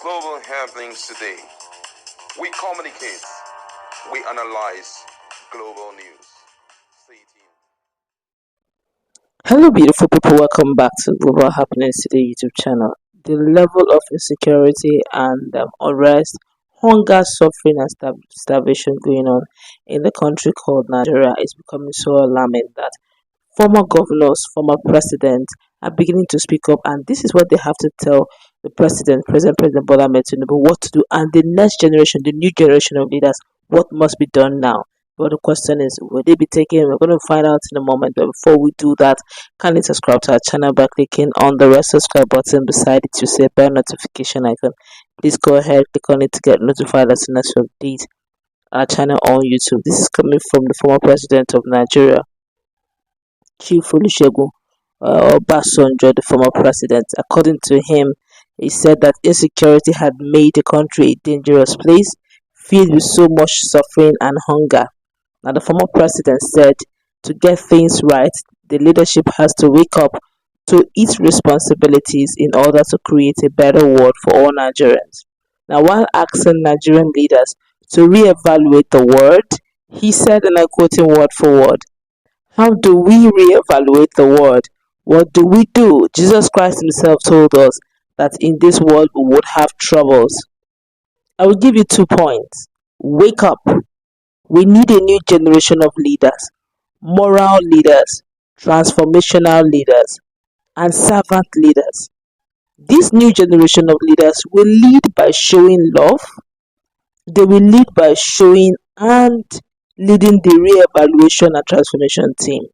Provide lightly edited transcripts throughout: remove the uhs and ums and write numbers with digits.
global happenings today. We communicate, we analyze global news. Stay tuned. Hello, beautiful people. Welcome back to Global Happenings Today YouTube channel. The level of insecurity and unrest, hunger, suffering, and starvation going on in the country called Nigeria is becoming so alarming that former governors, former presidents are beginning to speak up, and this is what they have to tell the President Bola Ahmed Tinubu, what to do, and the next generation, the new generation of leaders, what must be done now. But the question is, will they be taken? We're going to find out in a moment. But before we do that, kindly subscribe to our channel by clicking on the red subscribe button beside it. You see a bell notification icon. Please go ahead, click on it to get notified as soon as we update our channel on YouTube. This is coming from the former president of Nigeria, Chief Olusegun Obasanjo, the former president. According to him, he said that insecurity had made the country a dangerous place, filled with so much suffering and hunger. Now, the former president said to get things right, the leadership has to wake up to its responsibilities in order to create a better world for all Nigerians. Now, while asking Nigerian leaders to reevaluate the word, he said, and I quote him word for word, "How do we reevaluate the word? What do we do? Jesus Christ himself told us that in this world we would have troubles." I will give you 2 points. Wake up. We need a new generation of leaders, moral leaders, transformational leaders, and servant leaders. This new generation of leaders will lead by showing love. They will lead by showing and leading the re-evaluation and transformation team.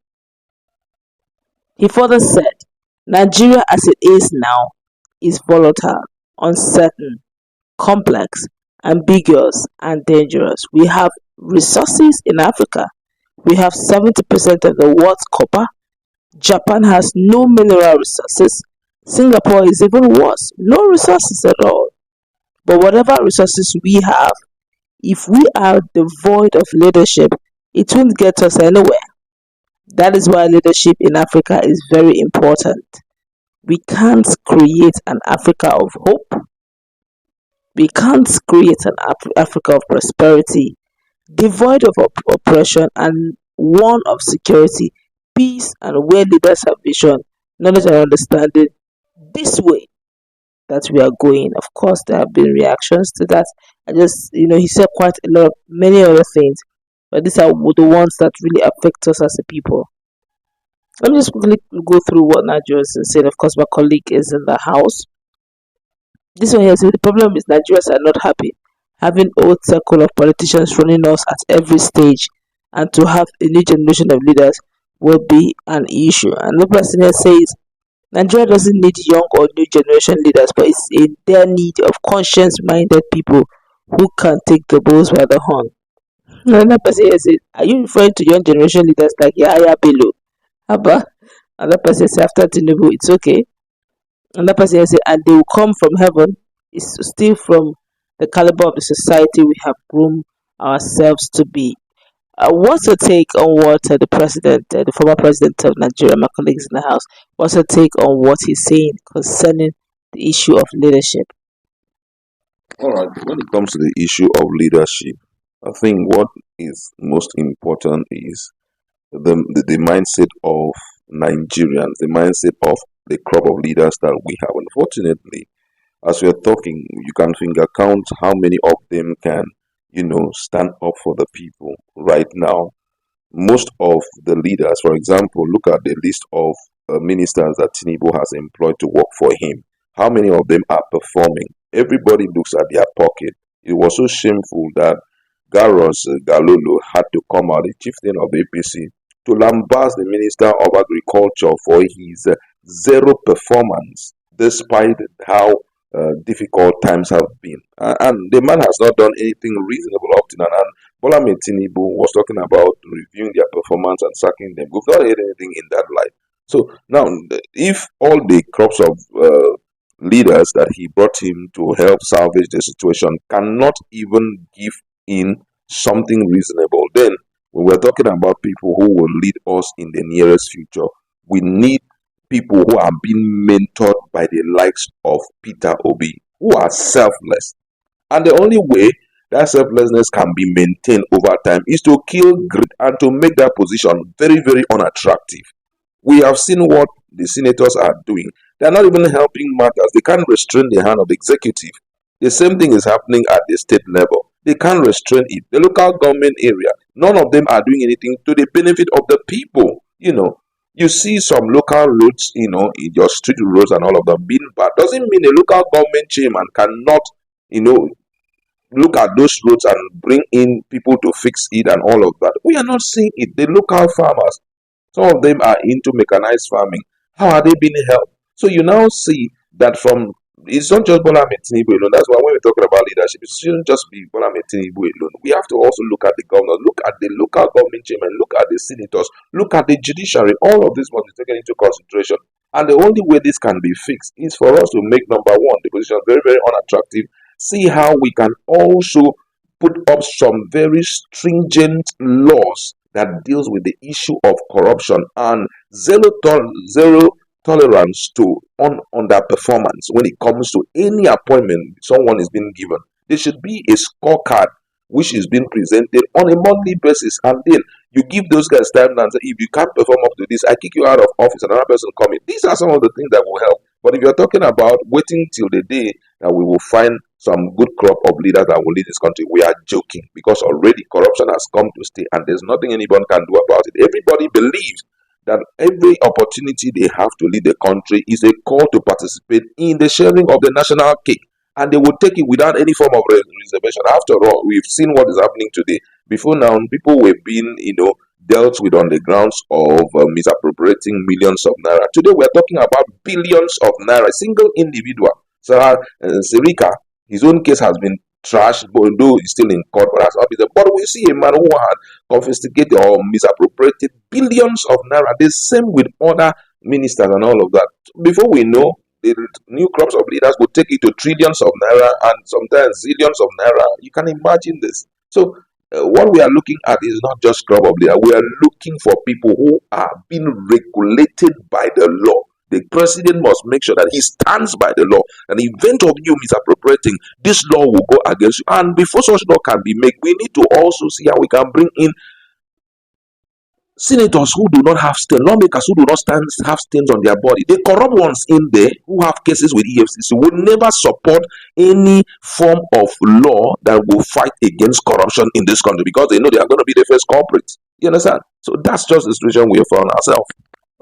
He further said, Nigeria as it is now is volatile, uncertain, complex, ambiguous, and dangerous. We have resources in Africa. We have 70% of the world's copper. Japan has no mineral resources. Singapore is even worse, no resources at all. But whatever resources we have, if we are devoid of leadership, it won't get us anywhere. That is why leadership in Africa is very important. We can't create an Africa of hope. We can't create an Africa of prosperity, devoid of oppression and one of security, peace, and where leaders have vision, knowledge, and understanding. This way that we are going. Of course, there have been reactions to that. He said quite a lot of many other things, but these are the ones that really affect us as a people. Let me just quickly go through what Nigerians said. Of course, my colleague is in the house. This one here says the problem is Nigerians are not happy. Having old circle of politicians running us at every stage, and to have a new generation of leaders will be an issue. And the person here says Nigeria doesn't need young or new generation leaders, but it's in their need of conscience-minded people who can take the bulls by the horn. Another person here says, are you referring to young generation leaders like Yahya Bello? Abba? Another person says, after Tinubu, it's okay. Another person here says, and they will come from heaven. It's still from the caliber of the society we have groomed ourselves to be. What's your take on what the former president of Nigeria, my colleagues in the house, what's your take on what he's saying concerning the issue of leadership? All right, when it comes to the issue of leadership, I think what is most important is the mindset of Nigerians, the mindset of the crop of leaders that we have. Unfortunately, as we are talking, you can finger count how many of them can, stand up for the people right now. Most of the leaders, for example, look at the list of ministers that Tinubu has employed to work for him. How many of them are performing? Everybody looks at their pocket. It was so shameful that Garros Galolo had to come out, the chieftain of APC, to lambast the Minister of Agriculture for his zero performance, despite how difficult times have been. And the man has not done anything reasonable up to now. And Bola Ahmed Tinubu was talking about reviewing their performance and sacking them. We've not heard anything in that light. So now, if all the crops of leaders that he brought him to help salvage the situation cannot even give in something reasonable, then when we're talking about people who will lead us in the nearest future, we need people who are being mentored by the likes of Peter Obi. who are selfless. And the only way that selflessness can be maintained over time is to kill greed and to make that position very, very unattractive. We have seen what the senators are doing. They are not even helping matters. They can't restrain the hand of the executive. The same thing is happening at the state level. They can't restrain it. The local government area, none of them are doing anything to the benefit of the people. You see some local roads, in your street roads and all of them being bad. Doesn't mean a local government chairman cannot, you know, look at those roads and bring in people to fix it and all of that. We are not seeing it. The local farmers, some of them are into mechanized farming. How are they being helped? So you now see that from it's not just Bola Ahmed Tinubu alone. That's why when we're talking about leadership, it shouldn't just be Bola Ahmed Tinubu alone. We have to also look at the governors, look at the local government chairman, look at the senators, look at the judiciary. All of this must be taken into consideration. And the only way this can be fixed is for us to make number one the position very, very unattractive. See how we can also put up some very stringent laws that deals with the issue of corruption and zero tolerance to underperformance when it comes to any appointment someone is being given. There should be a scorecard which is being presented on a monthly basis, and then you give those guys time and say, if you can't perform up to this, I kick you out of office, another person come in. These are some of the things that will help. But if you're talking about waiting till the day that we will find some good crop of leaders that will lead this country, we are joking, because already corruption has come to stay and there's nothing anyone can do about it. Everybody believes that every opportunity they have to lead the country is a call to participate in the sharing of the national cake. And they will take it without any form of reservation. After all, we've seen what is happening today. Before now, people were being, dealt with on the grounds of misappropriating millions of naira. Today, we're talking about billions of naira. A single individual, Sarah Serika, his own case has been trashed, though he's still in court, but has not been there. But we see a man who had confiscated or misappropriated billions of naira. The same with other ministers and all of that. Before we know, the new crops of leaders will take it to trillions of naira and sometimes zillions of naira. You can imagine this. So, what we are looking at is not just crop of leader. We are looking for people who are being regulated by the law. The president must make sure that he stands by the law. An event of you misappropriating, this law will go against you. And before such law can be made, we need to also see how we can bring in senators who do not have stains, lawmakers who do not have stains on their body. The corrupt ones in there who have cases with EFCC will never support any form of law that will fight against corruption in this country, because they know they are going to be the first culprits. You understand? So that's just the situation we have found ourselves.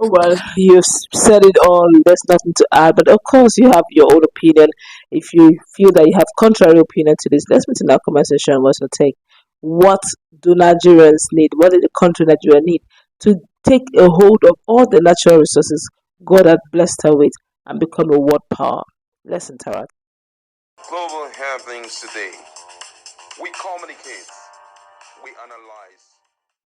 Oh, well, you've said it all. There's nothing to add. But of course, you have your own opinion. If you feel that you have contrary opinion to this, let's meet in our comment section. What's your take? What do Nigerians need? What does the country Nigeria need to take a hold of all the natural resources God had blessed her with and become a world power? Let's interact. Global happenings today. We communicate, we analyze.